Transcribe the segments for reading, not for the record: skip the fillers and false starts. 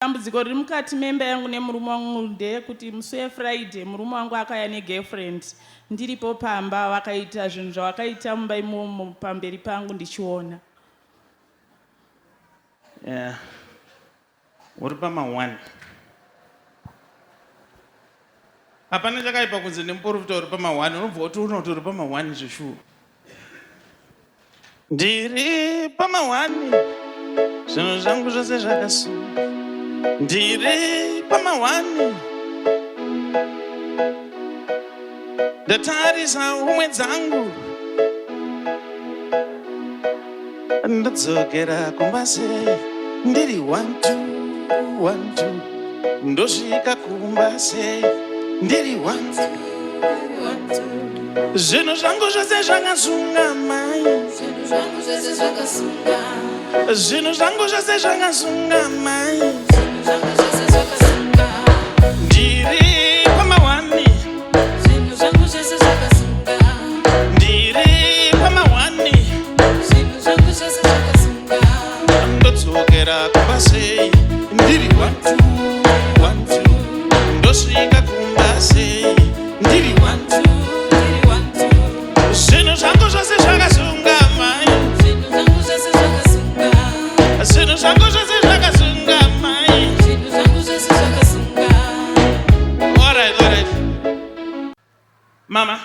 Dambudziko riri mukati memba yangu nemurume wangu ndeyekuti musi weFriday murume wangu akauya negirlfriend ndiripo pamba, vakaita zvinhu zvavakaita mumba imomo pamberi pangu ndichiona. Uri pama1 hapana chakaipa kunzi nemuprofita uri pama1 unobva kuti unoti uri pama1 zvishuwa. Ndiri pama1 zvinhu zvangu zvose zvakasunga. Ndiri pama1 ndatarisa umwe dzangu ndadzokera kumba sei ndiri 1-2 ndosvika kumba sei ndiri 1-2 zvinhu zvangu zvose zvakasunga mai zvinhu zvangu zvose zvakasunga mai ndiri pama1 ndiri pama1 ndodzokera kumba sei ndiri 1-2 ndosvika kumba sei ndiri 1-2 zvinhu zvangu zvose zvakasunga mai zvinhu zvangu zvose zvakasunga mai. Alright. Mama,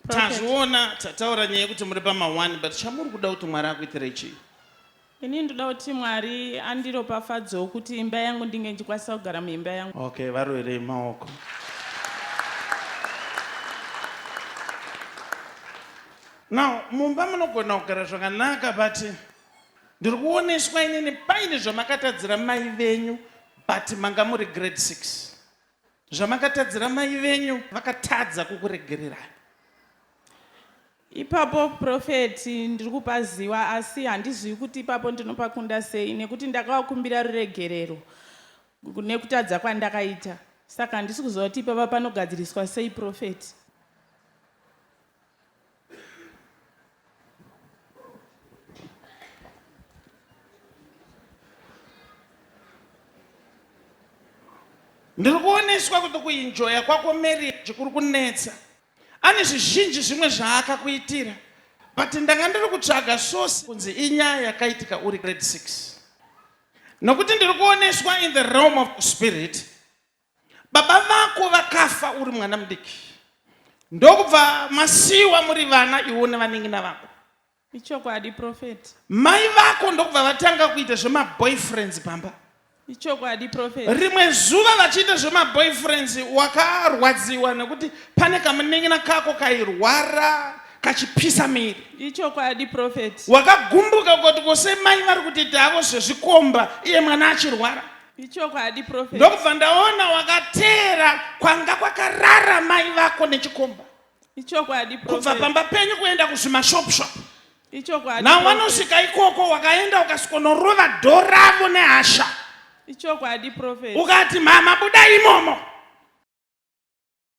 tazviona tataura nyaya yekuti muri pama1 but chamuri kuda kuti Mwari akuitirei chii? Ini ndoda kuti Mwari andiropafadzewo kuti imba yangu ndinge ndichikwanisa kugara muimba yangu. Okay, varoverei maoko. Now, mumba munogona kugara zvakanaka but ndiri kuoneswa inini paine zvamakatadzira mai venyu but manga muri grade 6. Zvamakatadzira mai venyu vakatadza kukuregererai. Ipapo Prophet ndiri kupaziva asi handizivi kuti ipapo ndinopakunda sei nekuti ndakavakumbira ruregerero nekutadza kwandakaita. Saka handisi kuziva kuti ipapa panogadziriswa sei Prophet. Ndiri kuoneswa kuti kuenjoya kwako marriage kuri kunetsa. Ane zvizhinji zvimwe zvaakakuitira but ndanga ndiri kutsvaga source kunzi inyaya yakaitika uri grade 6. Nokuti ndiri kuoneswa in the realm of spirit baba vako vakafa uri mwana mudiki ndokubva masiwa muri vana iwo nevaning'ina vako. Ichokwadi Prophet. Mai vako ndokubva vatanga kuita zvemaboyfriends pamba. Ichokwadi Prophet. Rimwe zuva vachiita zvemaboyfriends wakarwadziwa nekuti pane kamuneng'ina kako kairwara kachipisa miri. Ichokwadi Prophet. Wakagumbuka kuti kose mai vari kutiita havo zvezvikomba iye mwana achirwara. Ichokwadi Prophet. Ndokubva ndaona wakateera kwanga kwakarara mai vako nechikomba. Ichokwadi Prophet. Kubva pamba penyu kuenda kuzvimashop. Ichokwadi. Na wanosvika ikoko wakaenda ukasikonorova dhoravo nehasha. Ichokwadi Prophet. Ukati mama buda imomo.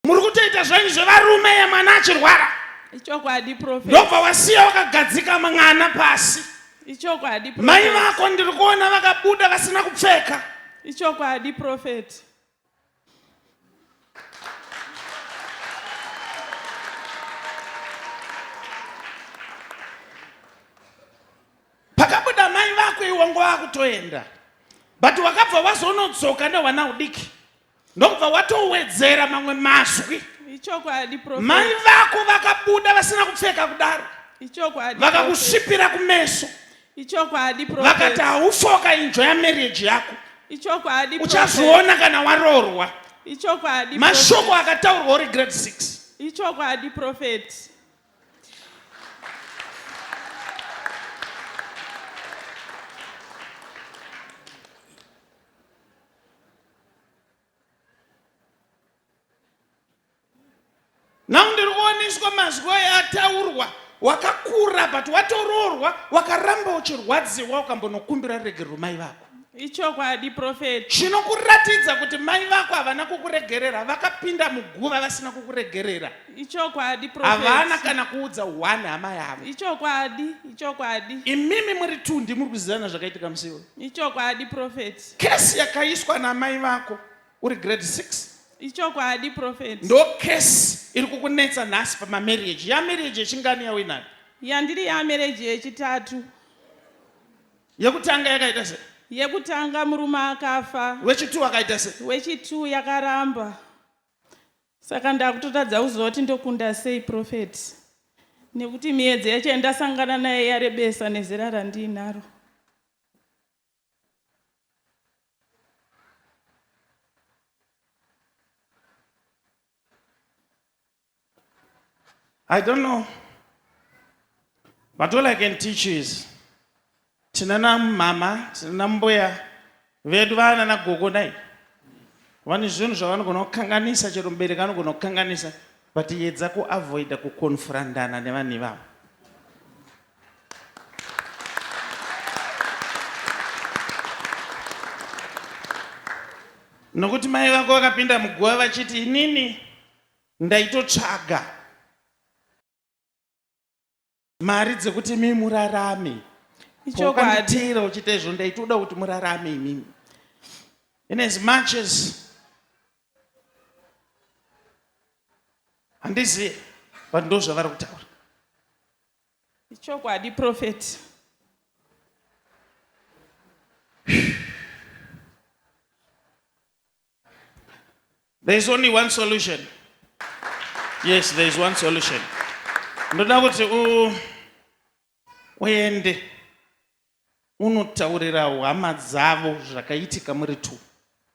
Muri kutoita zvenyu zvevarume yemwana achirwara. Ichokwadi Prophet. Ndobva wasiya wakagadzika mwana pasi. Ichokwadi Prophet. Mai vako ndiri kuona vakabuda vasina kupfeka. Ichokwadi Prophet. Pakabuda mai vako iwango vakutoenda. But wakabva wazonodzoka newana udiki. Ndokubva watowedzera mamwe maswi. Ichokwadi Prophet. Mai vako vakabuda vasina kupfeka kudaro. Ichokwadi. Vakakusvipira kumeso. Ichokwadi Prophet. Vakati haufoka enjoy marriage yako. Ichokwadi Prophet. Uchazoona kana waroorwa. Ichokwadi. Mashoko akataurwa uri grade 6. Ichokwadi Prophet. Now ndiri kuoneswa mazwi ataurwa wakakura but watoroorwa wakaramba uchirwadziwa ukambonokumbira ruregerero mai vako. Ichokwadi Prophet. Chinokuratidza kuti mai vako havana kukuregerera, vakapinda muguva vasina kukuregerera. Ichokwadi Prophet. Havana kana kuudza one hama yavo. Ichokwadi. Imimi muri two ndimuri kuzivana zvakaitika musiwo. Ichokwadi Prophet. Kesi yakaiswa namai vako uri grade 6. Ichokwadi Prophet. Ndo kesi iri kukunetsa nhasi pamamarriage. Yamarriage yechingani yawinani? Yandiri yamarriage yechitatu. Yekutanga yakaita sei? Yekutanga murume akafa. Wechitu akaita sei? Wechitu yakaramba. Saka ndakutotadza kuzoti ndokunda sei Prophet. Nekuti miedzi yacho ndasangana naye yarebesa nezera randinaro. I don't know. But all I can teach you is tinana mama, tinana mboya, vedu vana na gogo nai. Vani zvinhu zvavanogona kukanganisa chero mubereki anogona kukanganisa, but yedza kuavoida kukonfrandana nevanhu ivavo. Nokuti mai vako vakapinda muguva vachiti inini ndaitotsvaga mari dzekuti mimi murarame. Ukanditira uchita izvo ndaitoda kuti murarame imimi. In as much as handizivi, but ndo zvavari kutaura. Ichokwadi Prophet. There is only one solution. Yes, there is one solution. Ndoda kuti uende unotaurira hama dzavo zvakaitika muri two.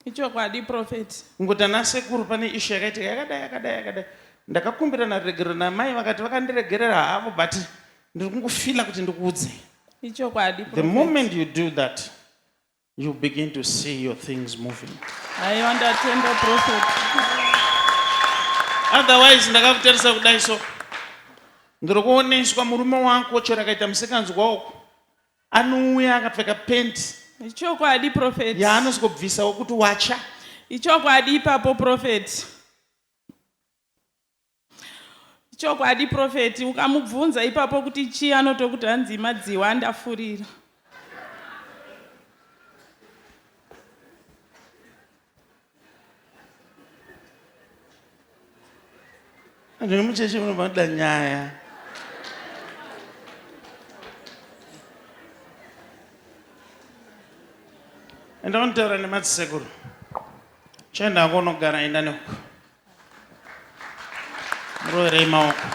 Ichokwadi Prophet. Ngoti ana sekuru pane ishu yakaitika yakadai. Ndakakumbira naregerero namai vakati vakandiregerera havo, but ndiri kungofila kuti ndikuudze. Ichokwadi Prophet. The moment you do that, you begin to see your things moving. I understand the Prophet. Otherwise, ndakakutarisa kudai so. Ndiri kuoneswa murume wako chero akaita musikana wako anouya akapfeka penti. Ichokwadi Prophet. Yaanozobvisawo kuti wacha. Ichokwadi ipapo Prophet. Ichokwadi Prophet. Ukamubvunza ipapo kuti chii anotokuti hanzi madziwa andafurira. Ndiri mucheche munobva nyaya. Ndaontaura nemadzisekuru. Chenda kunogara enda nehuko. Muroverei maoko.